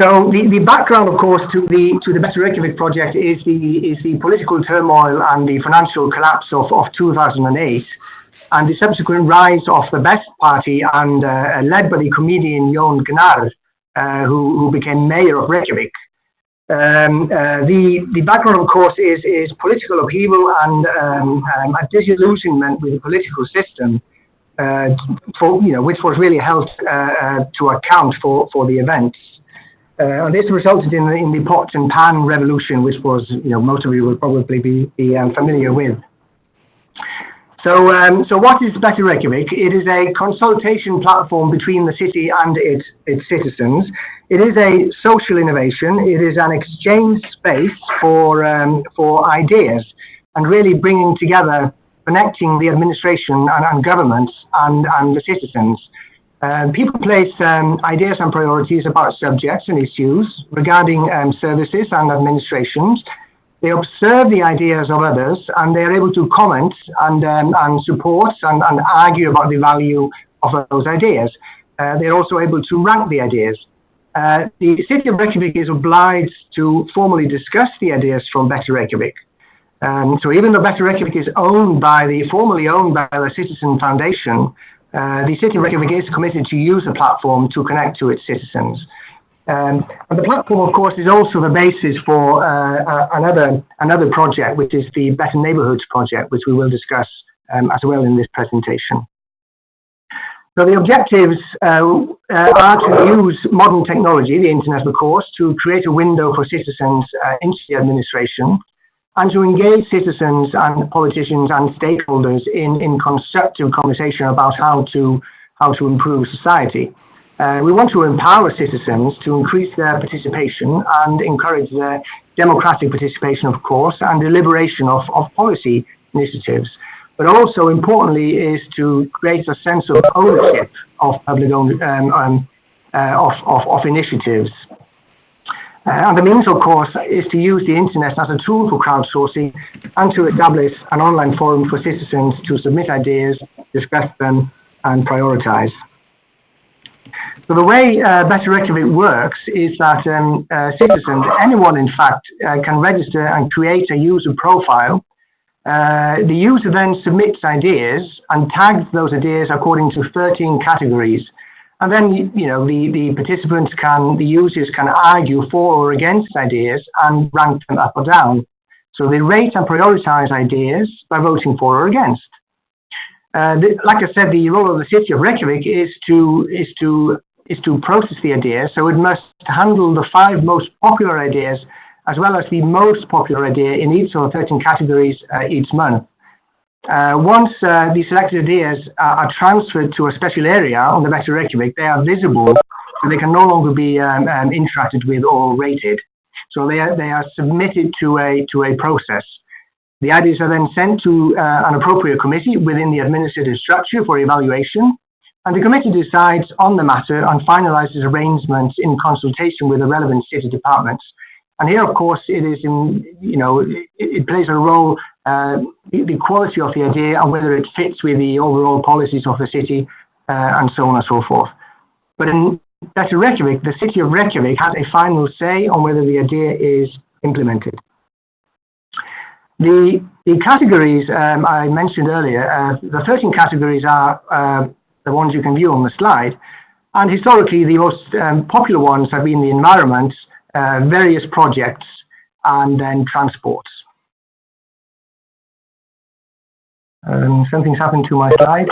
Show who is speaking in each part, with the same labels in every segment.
Speaker 1: So the background, of course, to the Better Reykjavik project is the political turmoil and the financial collapse of 2008, and the subsequent rise of the Best Party and led by the comedian Jón Gnarr, who became mayor of Reykjavik. The background, of course, is political upheaval and a disillusionment with the political system, which was really held to account for the events. And this resulted in the pot and pan revolution, which was, most of you will probably be familiar with. So what is Better Reykjavik? It is a consultation platform between the city and its citizens. It is a social innovation. It is an exchange space for ideas and really bringing together, connecting the administration and governments and the citizens. People place ideas and priorities about subjects and issues regarding services and administrations. They observe the ideas of others, and they are able to comment and support and argue about the value of those ideas. They're also able to rank the ideas. The city of Reykjavik is obliged to formally discuss the ideas from Better Reykjavik. So even though Better Reykjavik is formally owned by the Citizen Foundation, the city of Reykjavik is committed to use the platform to connect to its citizens. And the platform, of course, is also the basis for another project, which is the Better Neighbourhoods project, which we will discuss as well in this presentation. So the objectives are to use modern technology, the internet, of course, to create a window for citizens into the administration, and to engage citizens and politicians and stakeholders in constructive conversation about how to improve society. We want to empower citizens to increase their participation and encourage their democratic participation, of course, and deliberation of policy initiatives. But also, importantly, is to create a sense of ownership of public of initiatives. And the means, of course, is to use the internet as a tool for crowdsourcing and to establish an online forum for citizens to submit ideas, discuss them, and prioritize. So the way Better Reykjavik works is that citizens, anyone in fact, can register and create a user profile. The user then submits ideas and tags those ideas according to 13 categories. And then, the participants the users can argue for or against ideas and rank them up or down. So they rate and prioritize ideas by voting for or against. Like I said, the role of the city of Reykjavik is to process the ideas. So it must handle the 5 most popular ideas as well as the most popular idea in each of the 13 categories each month. Once the selected ideas are transferred to a special area on the Better Reykjavik, they are visible, so they can no longer be interacted with or rated. So they are submitted to a process. The ideas are then sent to an appropriate committee within the administrative structure for evaluation, and the committee decides on the matter and finalizes arrangements in consultation with the relevant city departments. And here, of course, it is it plays a role, the quality of the idea and whether it fits with the overall policies of the city and so on and so forth. But in Better Reykjavik, the city of Reykjavik has a final say on whether the idea is implemented. The categories I mentioned earlier, the 13 categories are the ones you can view on the slide. And historically, the most popular ones have been the environment, various projects, and then transports. Something's happened to my slide.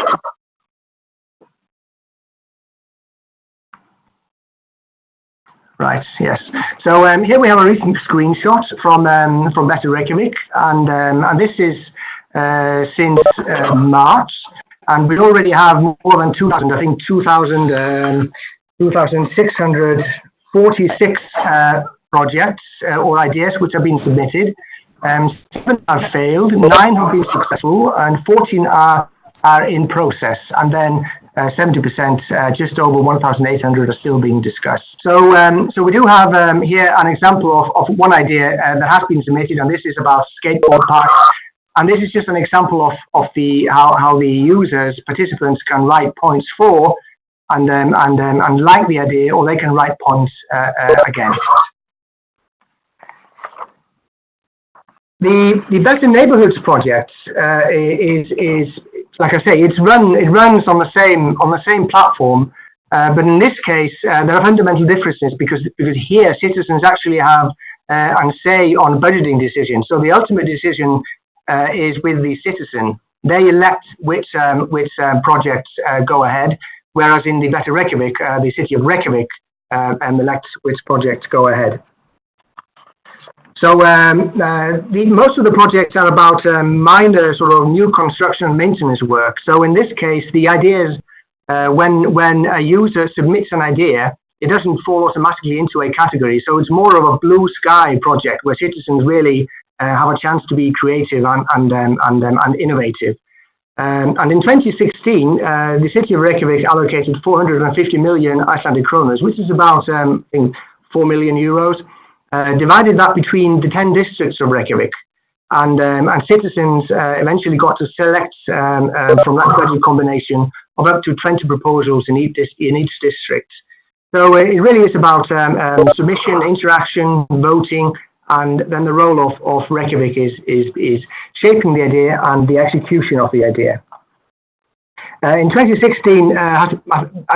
Speaker 1: Right, yes. So here we have a recent screenshot from Better Reykjavik, and this is since March, and we already have more than 2,000, I think 2,646 projects or ideas which have been submitted. 7 have failed, 9 have been successful, and 14 are in process, and then 70%, just over 1,800 are still being discussed. So we do have here an example of one idea that has been submitted, and this is about skateboard parks. And this is just an example of how the users, participants, can write points for and like the idea, or they can write points against. The Better Neighbourhoods project is like I say, it runs on the same platform, but in this case there are fundamental differences because here citizens actually have and say on budgeting decisions. So the ultimate decision is with the citizen. They elect which projects go ahead, whereas in the Better Reykjavik, the city of Reykjavik elects which projects go ahead. So most of the projects are about minor sort of new construction and maintenance work. So in this case, the idea is when a user submits an idea, it doesn't fall automatically into a category. So it's more of a blue sky project where citizens really have a chance to be creative and innovative. And in 2016, the city of Reykjavik allocated 450 million Icelandic kroners, which is about I think 4 million euros. Divided that between the 10 districts of Reykjavik, and citizens eventually got to select from that budget combination of up to 20 proposals in each district. So it really is about submission, interaction, voting, and then the role of Reykjavik is shaping the idea and the execution of the idea. In 2016, I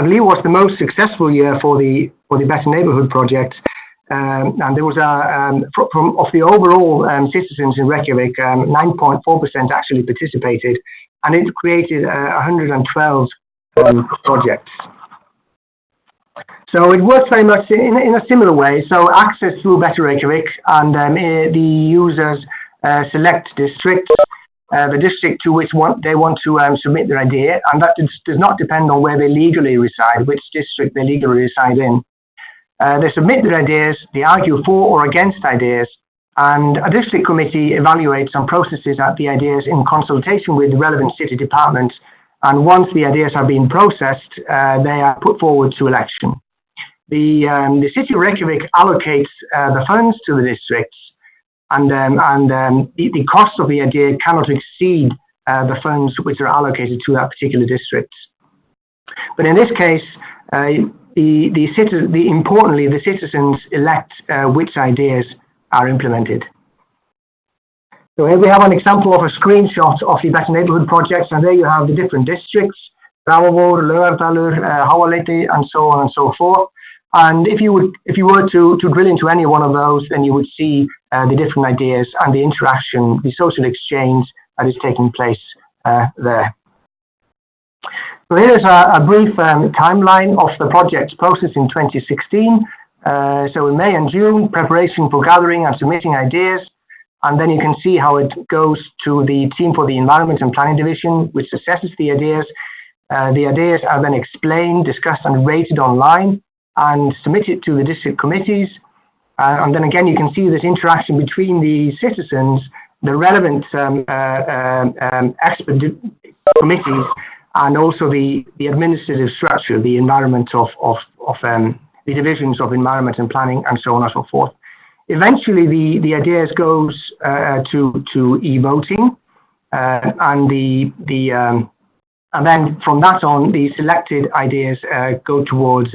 Speaker 1: believe was the most successful year for the Better Neighbourhood project. And there was of the overall citizens in Reykjavik, 9.4% actually participated, and it created 112 projects. So it works very much in a similar way. So access through Better Reykjavik, and the users select districts, the district to which they want to submit their idea, and that does not depend on where they legally reside, which district they legally reside in. They submit their ideas, they argue for or against ideas, and a district committee evaluates and processes the ideas in consultation with the relevant city departments, and once the ideas have been processed, they are put forward to election. The city of Reykjavik allocates the funds to the districts, and the cost of the idea cannot exceed the funds which are allocated to that particular district. But in this case, importantly, the citizens elect which ideas are implemented. So here we have an example of a screenshot of the Better Neighbourhood projects, and there you have the different districts, Ravavor, Laugardalur, Háaleiti, and so on and so forth. And if you were to drill into any one of those, then you would see the different ideas and the interaction, the social exchange that is taking place there. So here is a brief timeline of the project's process in 2016. So in May and June, preparation for gathering and submitting ideas. And then you can see how it goes to the team for the Environment and Planning Division, which assesses the ideas. The ideas are then explained, discussed and rated online and submitted to the district committees. And then again, you can see this interaction between the citizens, the relevant expert committees, and also the administrative structure, the environment of the divisions of environment and planning, and so on and so forth. Eventually, the ideas goes to e-voting, and then from that on, the selected ideas go towards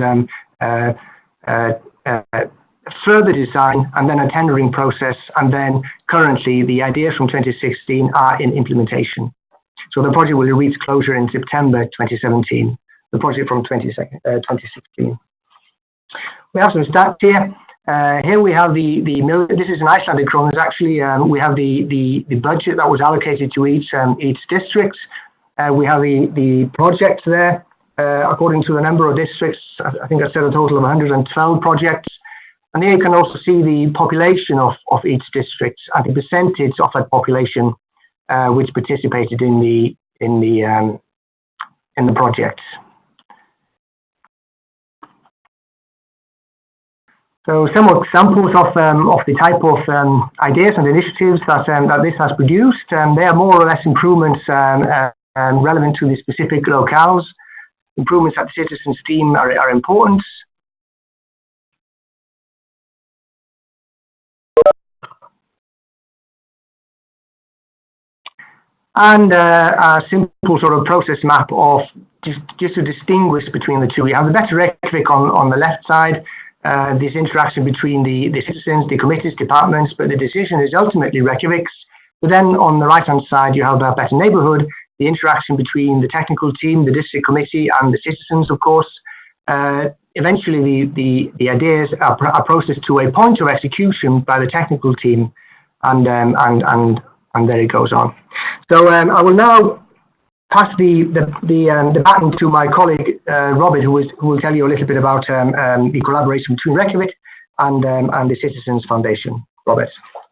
Speaker 1: further design, and then a tendering process, and then currently the ideas from 2016 are in implementation. So the project will reach closure in September 2017, the project from 2016. We have some stats here. Here we have this is in Icelandic kroners actually. We have the budget that was allocated to each district. We have the projects there. According to the number of districts, I think I said a total of 112 projects. And here you can also see the population of each district and the percentage of that population which participated in the projects. So some examples of the type of ideas and initiatives that this has produced. They are more or less improvements relevant to the specific locales. Improvements that the citizens deem are important. and a simple sort of process map of just to distinguish between the two. We have the better Reykjavik on the left side, this interaction between the citizens, the committees, departments, but the decision is ultimately Reykjavik's. But then on the right-hand side, you have a better neighborhood, the interaction between the technical team, the district committee, and the citizens, of course. Eventually, the ideas are processed to a point of execution by the technical team, and there it goes on. So I will now pass the baton to my colleague Robert, who will tell you a little bit about the collaboration between Reykjavik and the Citizens Foundation. Robert.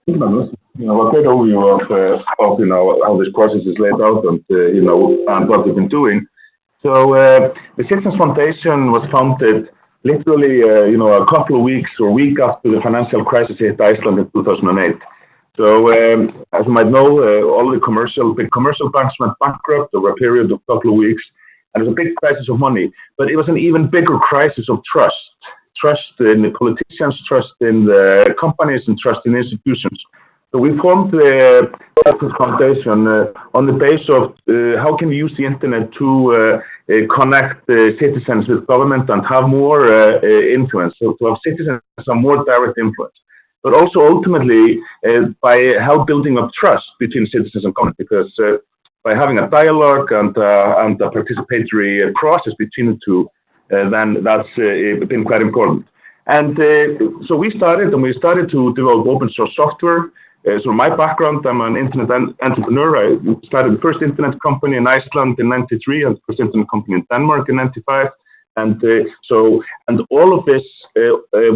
Speaker 2: Thank you, Magnús. A great overview of how this process is laid out and and what we've been doing. So the Citizens Foundation was founded literally a couple of weeks or a week after the financial crisis hit Iceland in 2008. So as you might know, all the big commercial banks went bankrupt over a period of a couple of weeks, and it was a big crisis of money. But it was an even bigger crisis of trust. Trust in the politicians, trust in the companies, and trust in institutions. So we formed the Citizens Foundation on the basis of how can we use the internet to connect citizens with government and have more influence, so to have citizens have more direct influence. But also ultimately by help building up trust between citizens and government, because by having a dialogue and a participatory process between the two, then that's been quite important. And so we started to develop open source software. So my background, I'm an internet entrepreneur. I started the first internet company in Iceland in '93 and the first internet company in Denmark in '95. And all of this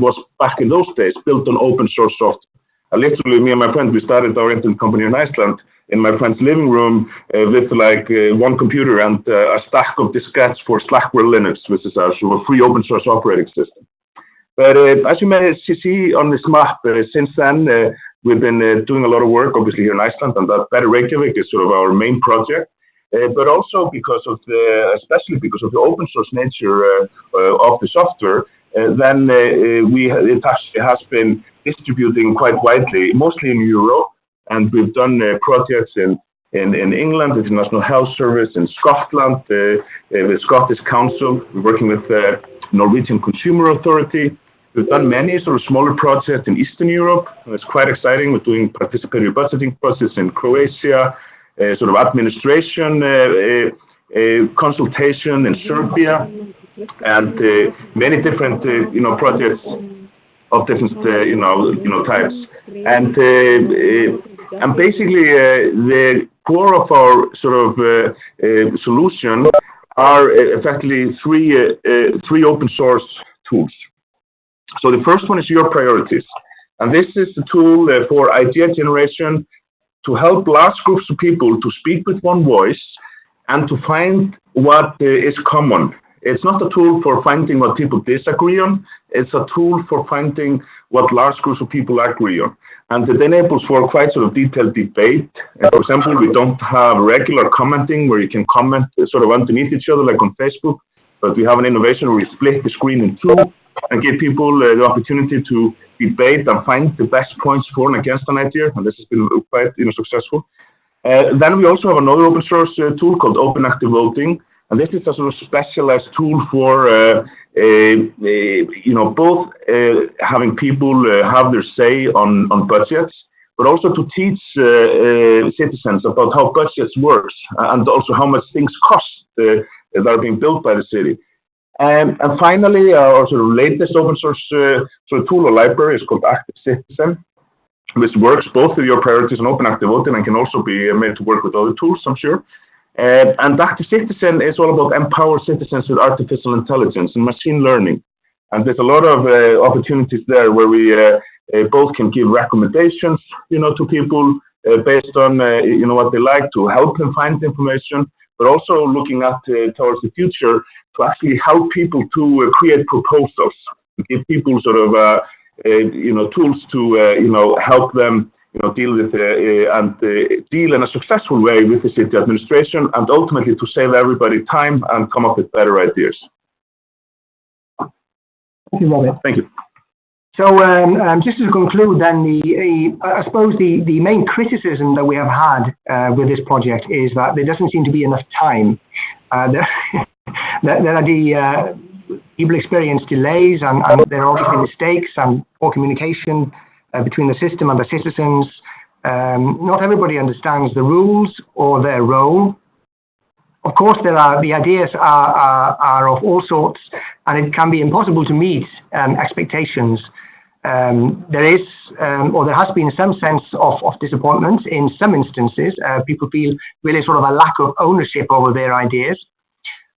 Speaker 2: was back in those days built on open source software. Literally, me and my friend, we started our internet company in Iceland in my friend's living room with one computer and a stack of diskettes for Slackware Linux, which is our sort of free open source operating system. But as you may see on this map, since then, we've been doing a lot of work, obviously, here in Iceland, and that Better Reykjavik is sort of our main project. But also especially because of the open source nature of the software, then it has been distributing quite widely, mostly in Europe, and we've done projects in England, with the National Health Service, in Scotland, with Scottish Council. We're working with the Norwegian Consumer Authority. We've done many sort of smaller projects in Eastern Europe. It's quite exciting. We're doing participatory budgeting process in Croatia, sort of administration, consultation in Serbia, and many different projects of different types. And basically the core of our sort of solution are effectively three open source tools. So the first one is Your Priorities, and this is the tool for idea generation to help large groups of people to speak with one voice and to find what is common. It's not a tool for finding what people disagree on, it's a tool for finding what large groups of people agree on. And it enables for quite sort of detailed debate. For example, we don't have regular commenting where you can comment sort of underneath each other like on Facebook, but we have an innovation where we split the screen in two and give people the opportunity to debate and find the best points for and against an idea, and this has been quite successful. Then we also have another open source tool called Open Active Voting, and this is a sort of specialized tool for both having people have their say on budgets, but also to teach citizens about how budgets works and also how much things cost that are being built by the city. And finally, our sort of latest open source sort of tool or library is called Active Citizen, which works both with Your Priorities and Open Active Voting and can also be made to work with other tools, I'm sure. And Active Citizen is all about empower citizens with artificial intelligence and machine learning. And there's a lot of opportunities there where we both can give recommendations, to people based on, what they like to help them find information, but also looking at towards the future to actually help people to create proposals, to give people sort of, tools to, help them, deal with and deal in a successful way with the city administration and ultimately to save everybody time and come up with better ideas.
Speaker 1: Thank you, Robert.
Speaker 2: Thank you.
Speaker 1: So just to conclude, then I suppose the main criticism that we have had with this project is that there doesn't seem to be enough time. People experience delays, and there are obviously mistakes and poor communication between the system and the citizens. Not everybody understands the rules or their role. Of course, the ideas are of all sorts, and it can be impossible to meet expectations. There is, or there has been some sense of disappointment in some instances. People feel really sort of a lack of ownership over their ideas.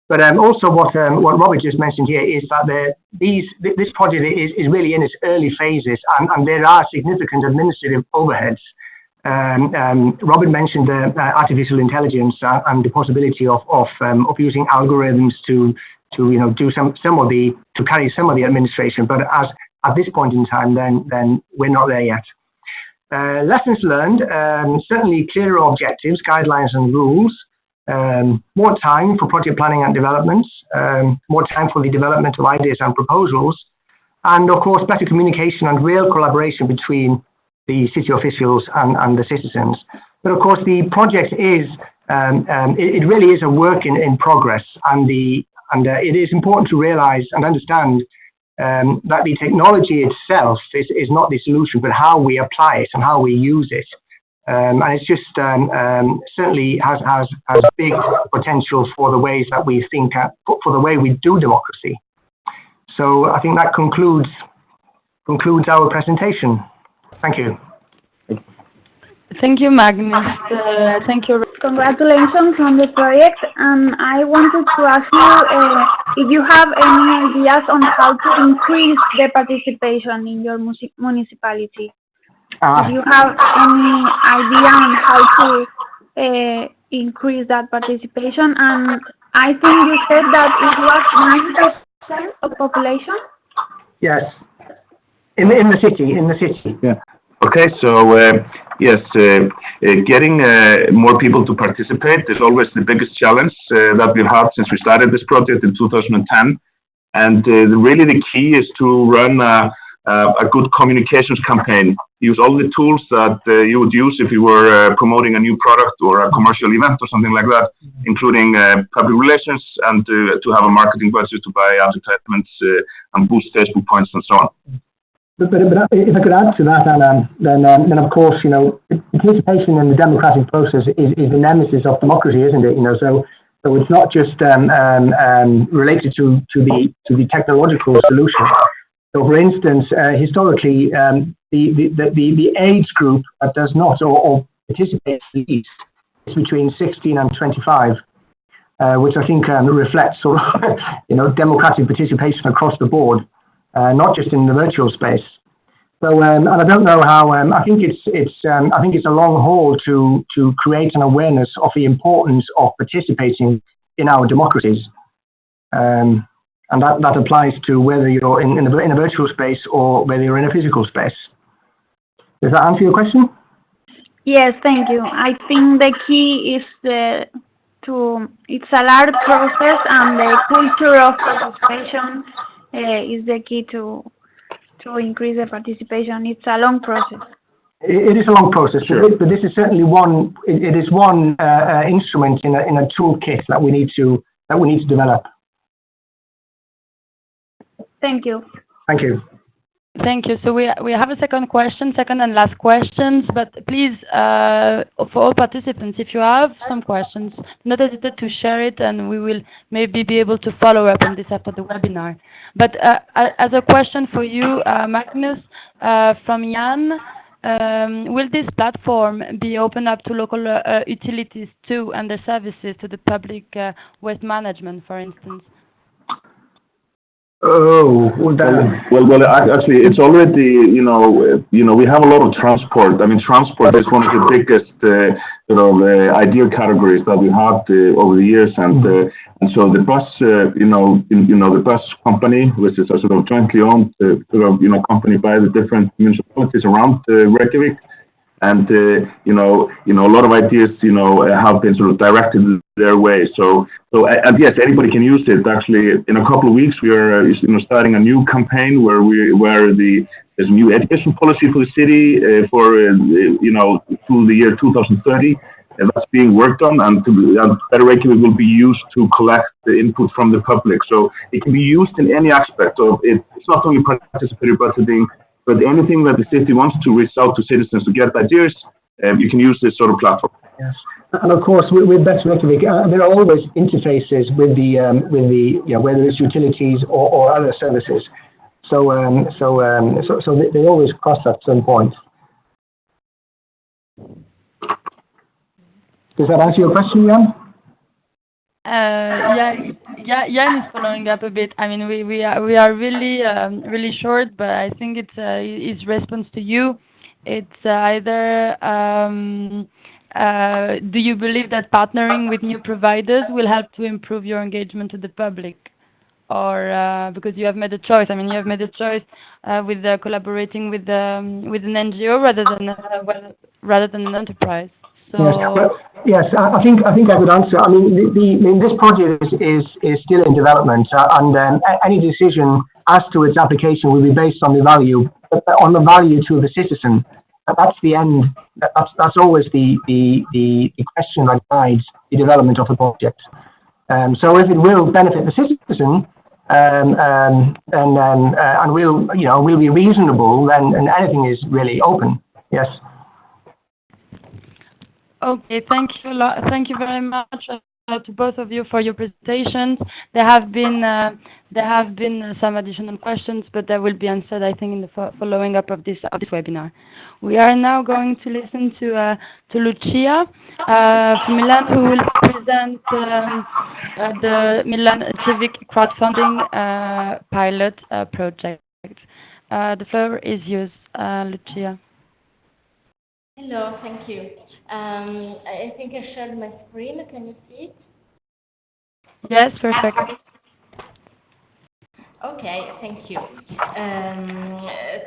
Speaker 1: But also what Robert just mentioned here is that this project is really in its early phases, and there are significant administrative overheads. Robert mentioned the artificial intelligence and the possibility of using algorithms to do to carry some of the administration. But at this point in time, then we're not there yet. Lessons learned: certainly clearer objectives, guidelines, and rules. More time for project planning and development, more time for the development of ideas and proposals, and of course better communication and real collaboration between the city officials and the citizens. But of course the project is, it really is a work in progress, and it is important to realize and understand that the technology itself is not the solution, but how we apply it and how we use it. And it's just certainly has big potential for the ways that we think, for the way we do democracy. So I think that concludes our presentation. Thank you.
Speaker 3: Thank you, Magnus. Thank you.
Speaker 4: Congratulations on the project. And I wanted to ask you if you have any ideas on how to increase the participation in your municipality. If you have any idea on how to increase that participation. And I think you said that it was 90% of population?
Speaker 1: Yes. In the city.
Speaker 2: Yeah. Okay, so yes, getting more people to participate is always the biggest challenge that we've had since we started this project in 2010. And really the key is to run a good communications campaign. Use all the tools that you would use if you were promoting a new product or a commercial event or something like that, including public relations, and to have a marketing budget to buy advertisements and boost Facebook points and so on.
Speaker 1: But if I could add to that, Anna, then of course, participation in the democratic process is the nemesis of democracy, isn't it? So it's not just related to the technological solution. So, for instance, historically, the age group that does not or participates least is between 16 and 25, which I think reflects sort of democratic participation across the board. Not just in the virtual space. So, and I don't know how. I think it's a long haul to create an awareness of the importance of participating in our democracies, and that applies to whether you're in a virtual space or whether you're in a physical space. Does that answer your question?
Speaker 4: Yes, thank you. I think the key is it's a large process, and the culture of participation is the key to increase the participation. It's a long process.
Speaker 1: It is a long process, sure. But this is certainly one. It is one instrument in a toolkit that we need to develop.
Speaker 4: Thank you.
Speaker 1: Thank you.
Speaker 3: Thank you. So we have a second and last questions, but please, for all participants, if you have some questions, not hesitate to share it, and we will maybe be able to follow up on this after the webinar. But as a question for you, Magnus, from Jan, will this platform be open up to local utilities too, and their services to the public waste management, for instance?
Speaker 2: Oh, well, actually, it's already, we have a lot of transport. I mean, transport is one of the biggest, ideal categories that we have over the years, and so the bus, the bus company, which is a sort of jointly owned, company by the different municipalities around Reykjavik. And, a lot of ideas, have been sort of directed their way. So and yes, anybody can use it. Actually, in a couple of weeks, we are, starting a new campaign where the There's a new education policy for the city through the year 2030. And that's being worked on, and Better Reykjavik will be used to collect the input from the public. So it can be used in any aspect of it. It's not only participatory budgeting, but anything that the city wants to reach out to citizens to get ideas, you can use this sort of platform.
Speaker 1: Yes, and of course with Better Reykjavik, there are always interfaces with the whether it's utilities or other services. So they always cross at some point. Does that answer your question, Jan?
Speaker 3: Jan is following up a bit. I mean, we are really short, but I think it's his response to you. It's either do you believe that partnering with new providers will help to improve your engagement to the public, or because you have made a choice. I mean, you have made a choice with collaborating with an NGO rather than an enterprise. So
Speaker 1: yes, I think I could answer. I mean, this project is still in development, and any decision as to its application will be based on the value to the citizen. That's the end. That's always the question that guides the development of the project. So if it will benefit the citizen, and will be reasonable, then anything is really open. Yes.
Speaker 3: Okay, thank you a lot. Thank you very much to both of you for your presentations. There have been some additional questions, but they will be answered, I think, in the following up of this webinar. We are now going to listen to Lucia from Milan, who will present the Milan Civic crowdfunding pilot project. The floor is yours, Lucia.
Speaker 5: Hello, thank you. I think I shared my screen. Can you see it?
Speaker 3: Yes, perfect.
Speaker 5: Okay, thank you.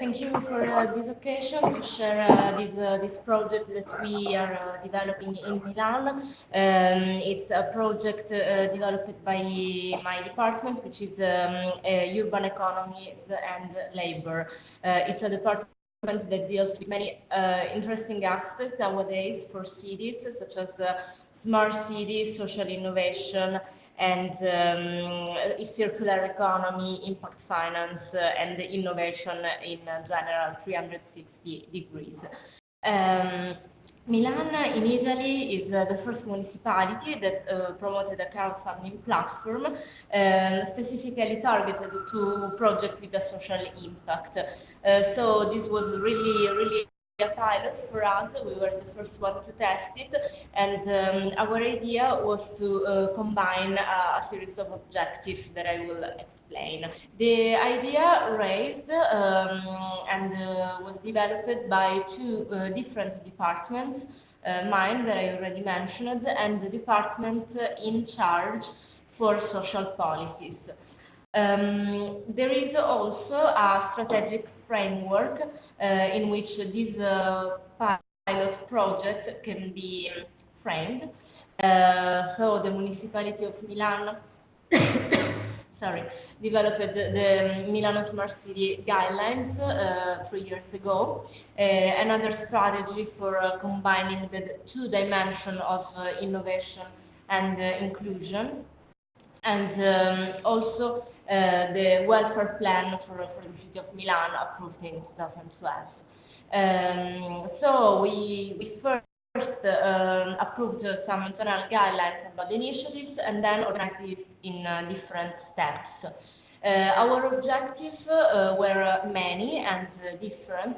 Speaker 5: Thank you for this occasion to share this project that we are developing in Milan. It's a project developed by my department, which is urban economy and labor. It's a department that deals with many interesting aspects nowadays for cities, such as smart cities, social innovation, and circular economy, impact finance, and innovation in general 360 degrees. Milan in Italy is the first municipality that promoted a crowdfunding platform specifically targeted to projects with a social impact. So this was really a pilot for us. We were the first one to test it, and our idea was to combine a series of objectives that I will explain. The idea raised and was developed by two different departments, mine that I already mentioned, and the department in charge for social policies. There is also a strategic framework in which this pilot project can be framed. So the municipality of Milan developed the Milano Smart City guidelines 3 years ago, another strategy for combining the two dimensions of innovation and inclusion, and also the welfare plan for the city of Milan approved in 2012. So we first approved some internal guidelines about the initiatives and then organized it in different steps. Our objectives were many and different.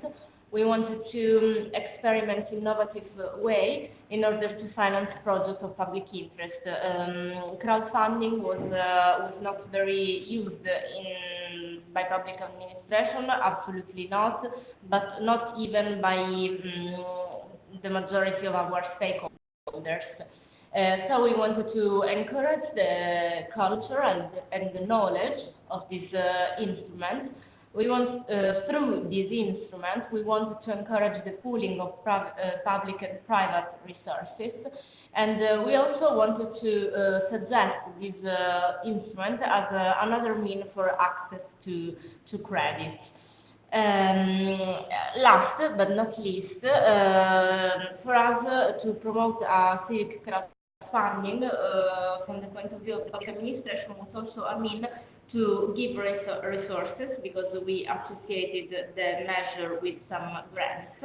Speaker 5: We wanted to experiment innovative way in order to finance projects of public interest. Crowdfunding was not very used by public administration, absolutely not, but not even by the majority of our stakeholders. So we wanted to encourage the culture and the knowledge of this instrument. We want, through this instrument, we wanted to encourage the pooling of public and private resources, and we also wanted to suggest this instrument as another means for access to credit. Last but not least, for us to promote civic crowdfunding from the point of view of the public administration was also a mean to give resources, because we associated the measure with some grants.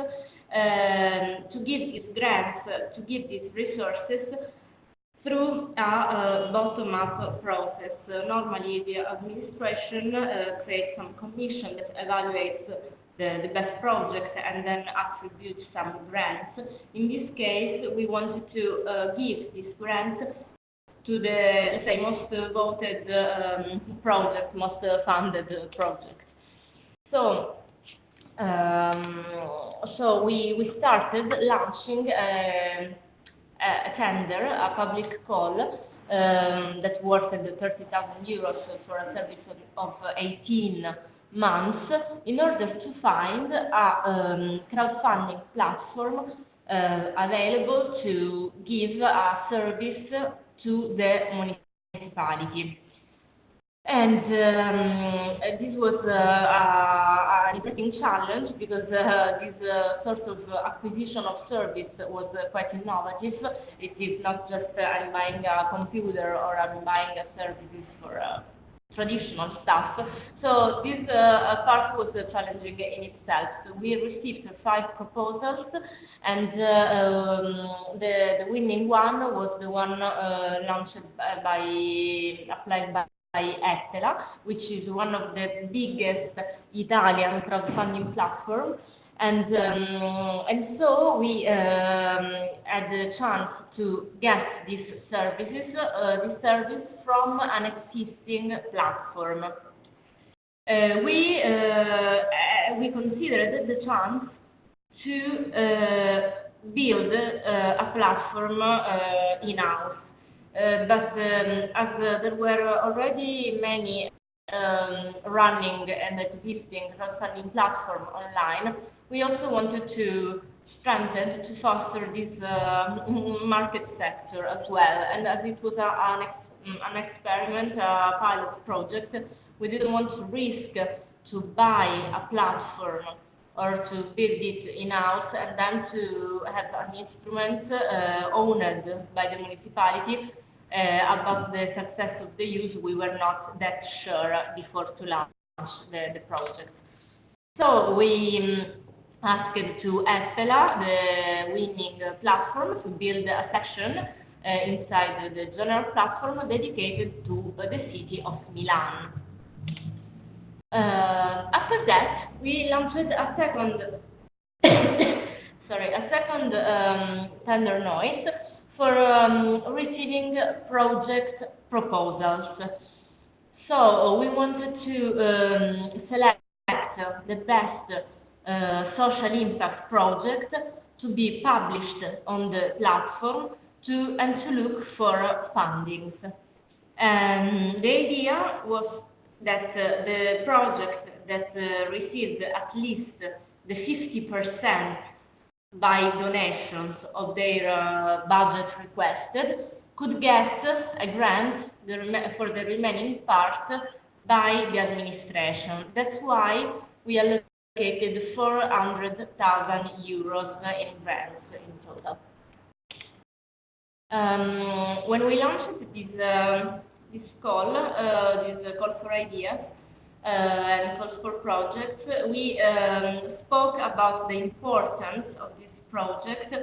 Speaker 5: To give these grants, to give these resources through a bottom-up process. Normally, the administration creates some commission that evaluates the best project and then attributes some grants. In this case, we wanted to give these grants to the, let's say, most voted project, most funded project. So, we started launching a tender, a public call that worth 30,000 euros for a service of 18 months, in order to find a crowdfunding platform available to give a service to the municipality. And this was an interesting challenge, because this sort of acquisition of service was quite innovative. It is not just I'm buying a computer or I'm buying a services for traditional stuff. So this part was challenging in itself. So we received 5 proposals, and the winning one was the one launched applied by Ettela, which is one of the biggest Italian crowdfunding platforms, and so we had the chance to get this service from an existing platform. We considered the chance to build a platform in-house. But as there were already many running and existing crowdfunding platform online, we also wanted to strengthen, to foster this market sector as well. And as it was an experiment, a pilot project, we didn't want to risk to buy a platform or to build it in-house and then to have an instrument owned by the municipality. About the success of the use, we were not that sure before to launch the project. So we asked to Ettela, the winning platform, to build a section inside the general platform dedicated to the city of Milan. After that, we launched a second tender noise for receiving project proposals. So we wanted to select the best social impact project to be published on the platform and to look for fundings. And the idea was that the project that received at least the 50% by donations of their budget requested could get a grant for the remaining part by the administration. That's why we allocated 400,000 euros in grants in total. When we launched this call for ideas and calls for projects, we spoke about the importance of this project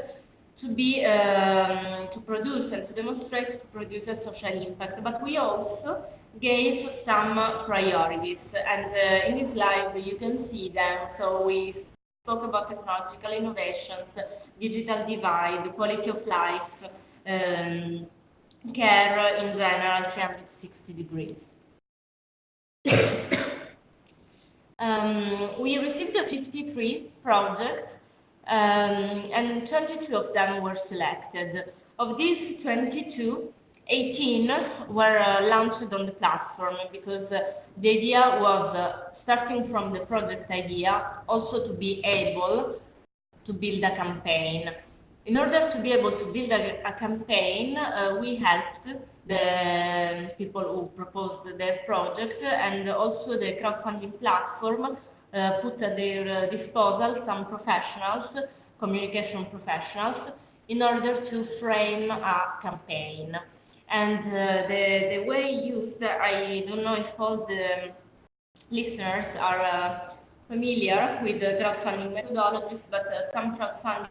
Speaker 5: to be to produce and to demonstrate to produce a social impact. But we also gave some priorities, and in this slide you can see them. So we spoke about technological innovations, digital divide, quality of life, care in general, 360 degrees. We received 53 projects, and 22 of them were selected. Of these 22, 18 were launched on the platform, because the idea was, starting from the project idea, also to be able to build a campaign. In order to be able to build a campaign, we helped the people who proposed their project, and also the crowdfunding platform put at their disposal some professionals, communication professionals, in order to frame a campaign. And the way used, I don't know if all the listeners are familiar with the crowdfunding methodologies, but some crowdfunding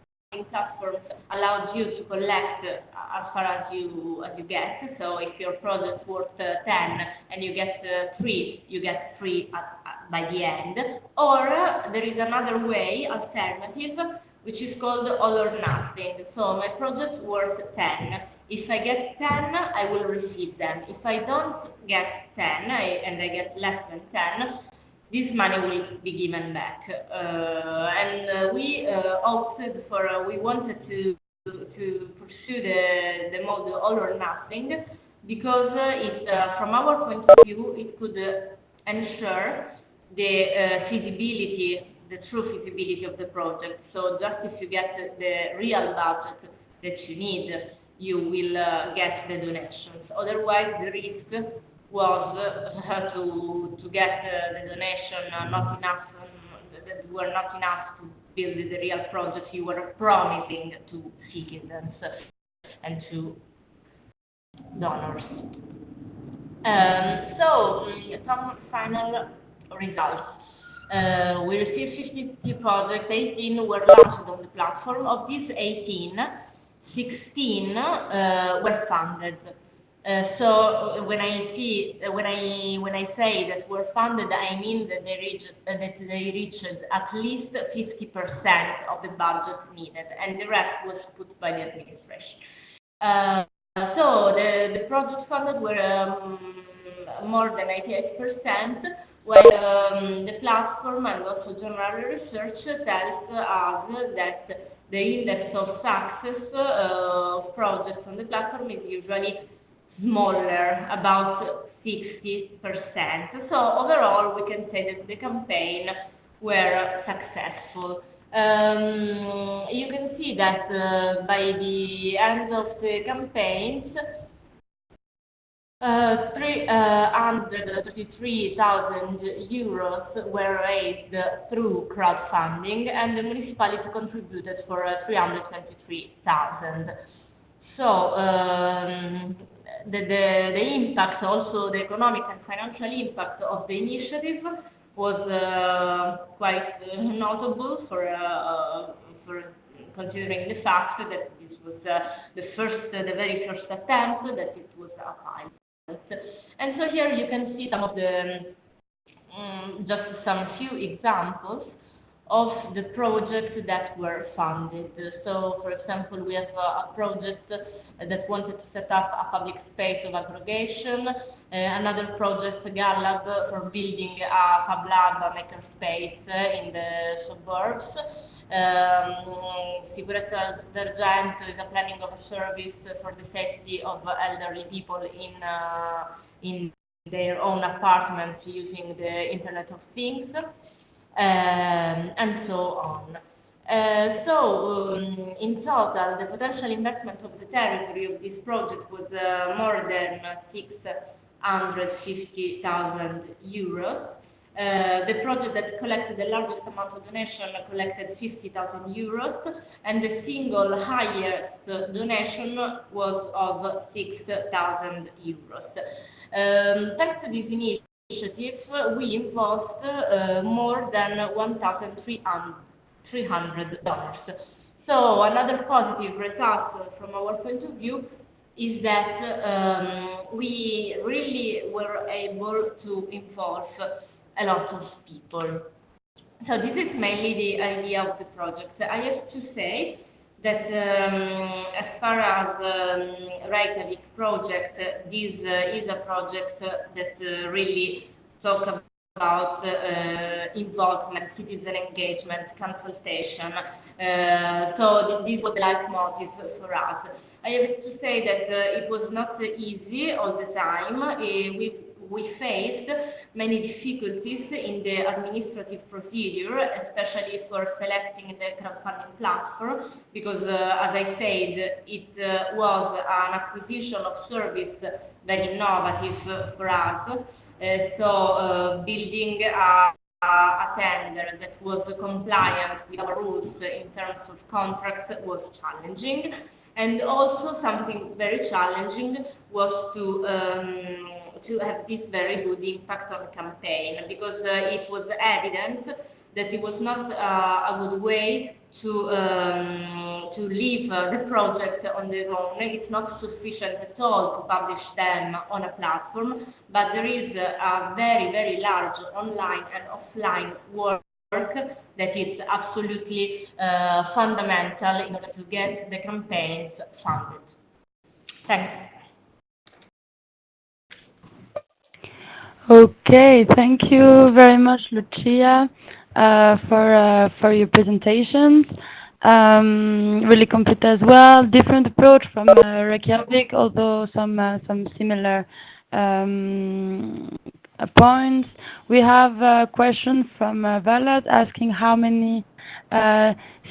Speaker 5: platforms allows you to collect as far as you get. So if your project's worth 10 and you get 3, you get 3 by the end. Or there is another way, alternative, which is called all or nothing. So my project's worth 10. If I get 10, I will receive them. If I don't get 10 and I get less than 10, this money will be given back. And we opted for, we wanted to pursue the model all or nothing because it, from our point of view, it could ensure the feasibility, the true feasibility of the project. So just if you get the real budget that you need, you will get the donations. Otherwise, the risk was to get the donation not enough, that were not enough to build the real project you were promising to citizens and to donors. So, some final results. We received 50 projects, 18 were launched on the platform. Of these 18, 16 were funded. So when I say that were funded, I mean that they reached at least 50% of the budget needed, and the rest was put by the administration. So the projects funded were more than 98%, while the platform and also general research tells us that the index of success of projects on the platform is usually smaller, about 60%. So overall, we can say that the campaign were successful. You can see that by the end of the campaigns, 333,000 euros were raised through crowdfunding, and the municipality contributed for 323,000. So the impact, also the economic and financial impact of the initiative was quite notable for considering the fact that this was the very first attempt, that it was a pilot. And so here you can see some of the just some few examples of the projects that were funded. So, for example, we have a project that wanted to set up a public space of aggregation, another project, Galab, for building a Fab Lab, a makerspace in the suburbs. Sicurezza d'Argento is a planning of a service for the safety of elderly people in their own apartments using the Internet of Things. And so on. In total, the potential investment of the territory of this project was more than 650,000 euros. The project that collected the largest amount of donation collected 50,000 euros, and the single highest donation was of 6,000 euros. Thanks to this initiative, we involved more than $1,300. So another positive result from our point of view is that we really were able to involve a lot of people. So this is mainly the idea of the project. I have to say that as far as Reykjavik project, this is a project that really talks about involvement, citizen engagement, consultation. So this was the leitmotiv for us. I have to say that it was not easy all the time. We faced many difficulties in the administrative procedure, especially for selecting the crowdfunding platform, because as I said, it was an acquisition of service very innovative for us. So building a a tender that was compliant with our rules in terms of contracts was challenging. And also something very challenging was to have this very good impact on the campaign, because it was evident that it was not a good way to leave the project on their own. It's not sufficient at all to publish them on a platform, but there is a very, very large online and offline work that is absolutely fundamental in order to get the campaigns funded. Thanks.
Speaker 3: Okay, thank you very much, Lucia, for your presentations. Really complete as well. Different approach from Reykjavik, although some similar points. We have a question from Valad asking how many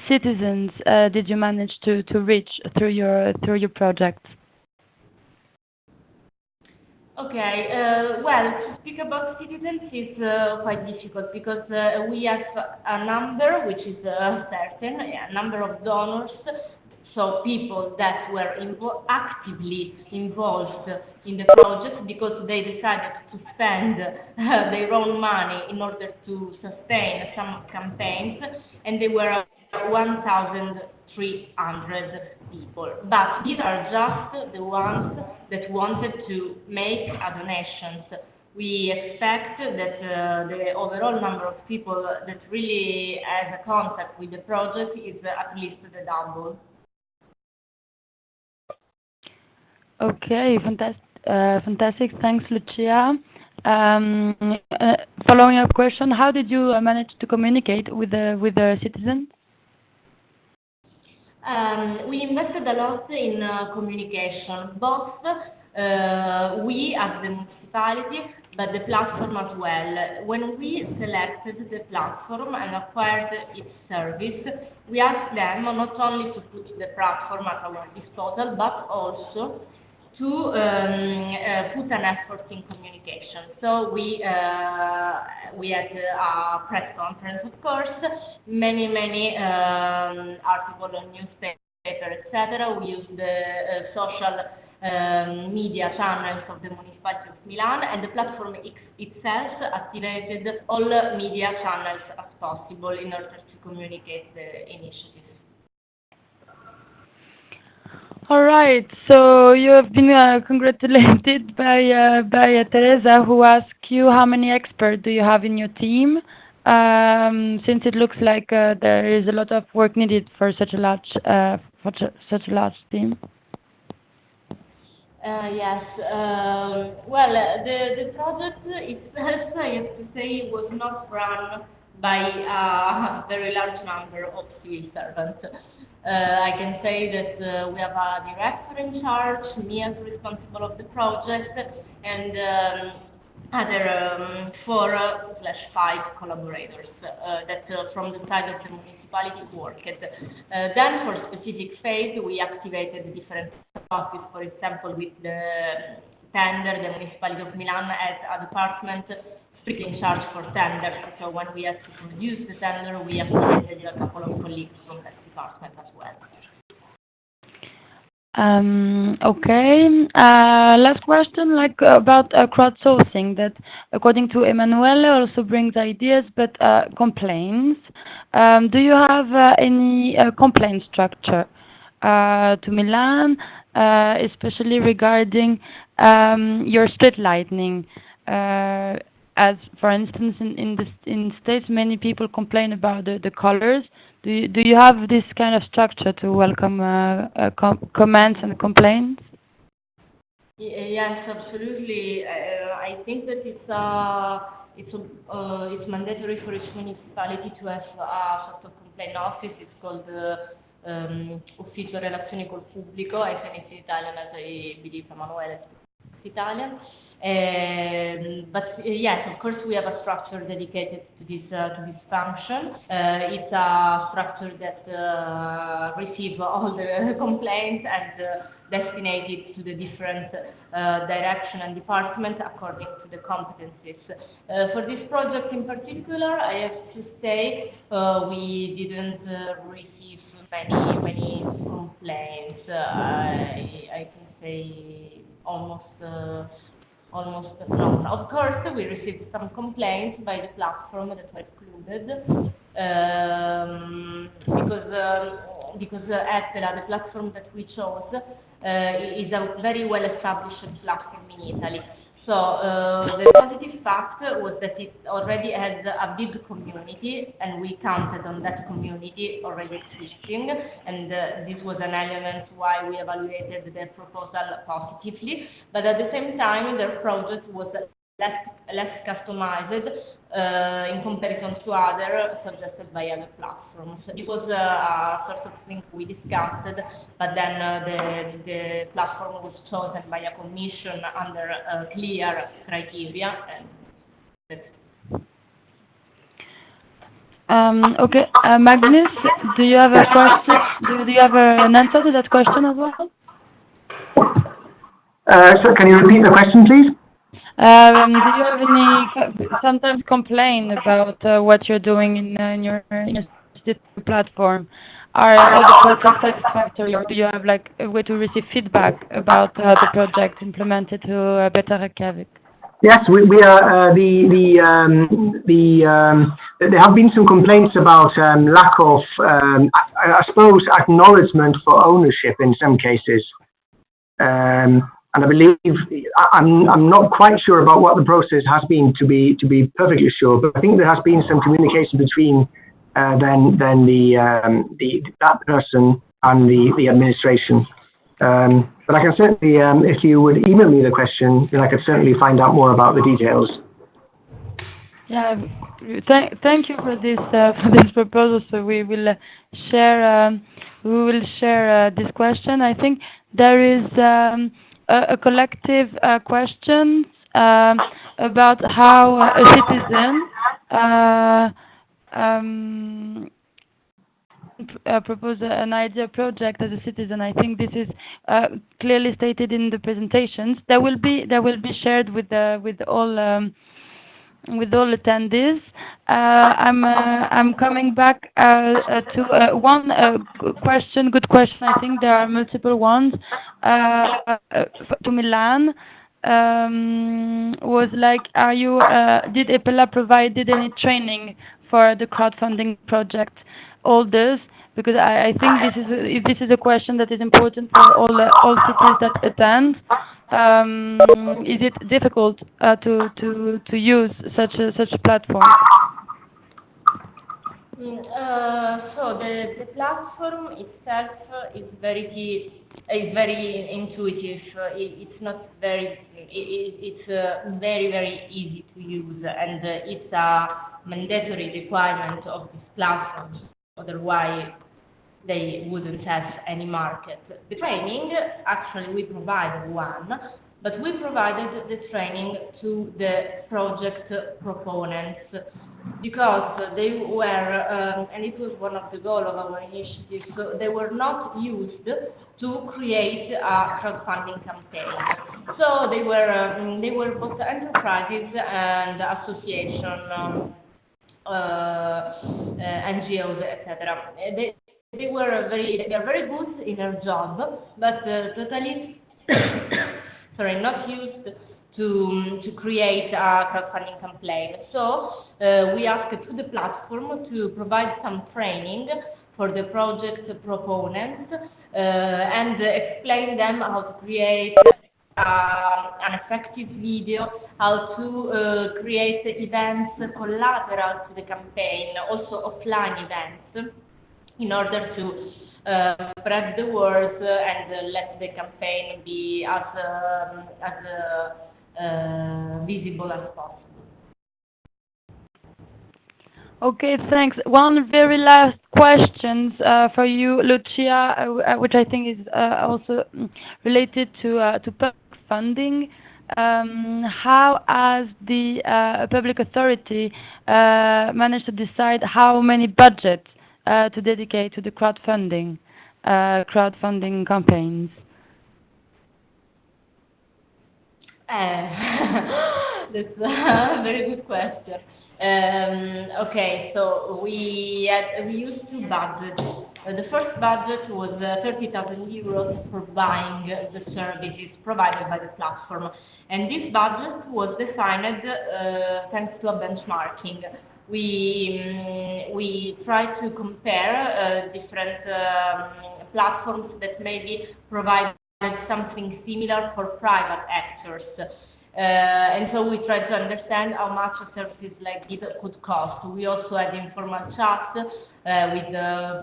Speaker 3: citizens did you manage to reach through your project?
Speaker 5: Okay, well, to speak about citizens is quite difficult because we have a number which is certain, a number of donors, so people that were actively involved in the project because they decided to spend their own money in order to sustain some campaigns, and they were 1,300 people. But these are just the ones that wanted to make a donations. We expect that the overall number of people that really has a contact with the project is at least the double.
Speaker 3: Okay, fantastic. Thanks, Lucia. Following up question: how did you manage to communicate with the citizens?
Speaker 5: We invested a lot in communication, both we as the municipality, but the platform as well. When we selected the platform and acquired its service, we asked them not only to put the platform at our disposal, but also to put an effort in communication. So we had a press conference, of course, many articles on newspaper, etc. We used the social media channels of the municipality of Milan, and the platform itself activated all media channels as possible in order to communicate the initiative.
Speaker 3: All right, so you have been congratulated by Teresa, who asked you how many experts do you have in your team, since it looks like there is a lot of work needed for such a large team.
Speaker 5: Yes. Well, the project itself, I have to say, was not run by a very large number of civil servants. I can say that we have a director in charge, me as responsible of the project, and other 4/5 collaborators that from the side of the municipality worked. Then for specific phase, we activated different offices. For example, with the tender, the municipality of Milan has a department strictly in charge for tenders. So when we had to produce the tender, we activated a couple of colleagues from that department as well.
Speaker 3: Okay. Last question, about crowdsourcing, that according to Emanuele also brings ideas but complaints. Do you have any complaint structure to Milan, especially regarding your street lighting? As for instance, in States, many people complain about the colors. Do you have this kind of structure to welcome comments and complaints?
Speaker 5: Yes, absolutely. I think that it's mandatory for each municipality to have a sort of complaint office. It's called Ufficio Relazioni col Pubblico. I say it in Italian, as I believe Emanuele speaks Italian. But yes, of course, we have a structure dedicated to this function. It's a structure that receives all the complaints and destinated to the different direction and departments according to the competencies. For this project in particular, I have to say we didn't receive many complaints. I can say almost none. Of course, we received some complaints by the platform that were excluded because Ettela, the platform that we chose, is a very well-established platform in Italy. So the positive fact was that it already has a big community, and we counted on that community already existing, and this was an element why we evaluated their proposal positively. But at the same time, their project was less customized in comparison to other suggested by other platforms. It was a sort of thing we discussed, but then the platform was chosen by a commission under clear criteria. And that's
Speaker 3: okay, Magnus, do you have a question? Do you have an answer to that question as well?
Speaker 1: So can you repeat the question, please?
Speaker 3: Do you have any sometimes complain about what you're doing in your platform? Are all the projects satisfactory, or do you have like a way to receive feedback about the project implemented to better Reykjavik?
Speaker 1: Yes, we are. There have been some complaints about lack of, I suppose, acknowledgement for ownership in some cases. And I believe I'm not quite sure about what the process has been to be perfectly sure, but I think there has been some communication between that person and the administration. But I can certainly, if you would email me the question, then I could certainly find out more about the details.
Speaker 3: Yeah, thank you for this proposal. So we will share this question. I think there is a collective question about how a citizen propose an idea project as a citizen. I think this is clearly stated in the presentations. That will be shared with all attendees. I'm coming back to one question. Good question. I think there are multiple ones. To Milan was like, did EPELA provided any training for the crowdfunding project holders? Because I think this is a question that is important for all cities that attend. Is it difficult to use such a platform?
Speaker 5: So the platform itself is very intuitive. It's not very. It's very easy to use, and it's a mandatory requirement of this platform. Otherwise, they wouldn't have any market. The training, actually, we provided one, but we provided the training to the project proponents because they were, and it was one of the goals of our initiative, so they were not used to create a crowdfunding campaign. So they were both enterprises and associations, NGOs, etc. They are very good in their job, but totally not used to create a crowdfunding campaign. So we asked to the platform to provide some training for the project proponents and explain them how to create an effective video, how to create events collateral to the campaign, also offline events, in order to spread the word and let the campaign be as visible as possible.
Speaker 3: Okay, thanks. One very last question for you, Lucia, which I think is also related to public funding. how has the public authority managed to decide how many budgets to dedicate to the crowdfunding campaigns?
Speaker 5: That's a very good question. Okay, so we used two budgets. The first budget was 30,000 euros for buying the services provided by the platform, and this budget was defined thanks to a benchmarking. We tried to compare different platforms that maybe provide something similar for private actors. And so we tried to understand how much services like this could cost. We also had informal chats with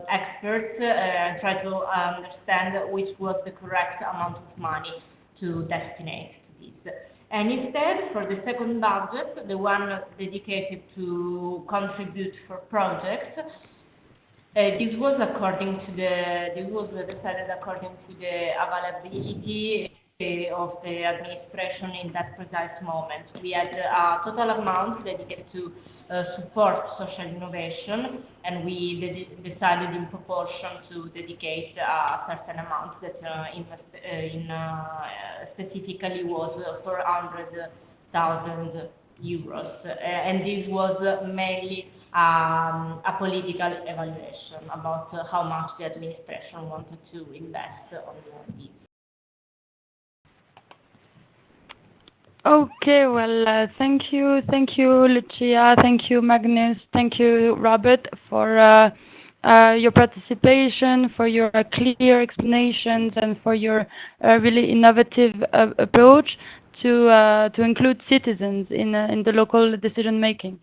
Speaker 5: experts and tried to understand which was the correct amount of money to destinate to this. And instead, for the second budget, the one dedicated to contribute for projects, this was decided according to the availability of the administration in that precise moment. We had a total amount dedicated to support social innovation, and we decided in proportion to dedicate a certain amount that specifically was 400,000 euros, and this was mainly a political evaluation about how much the administration wanted to invest on this.
Speaker 3: Okay, well, thank you, Lucia, thank you, Magnus, thank you, Robert, for your participation, for your clear explanations, and for your really innovative approach to include citizens in the local decision making.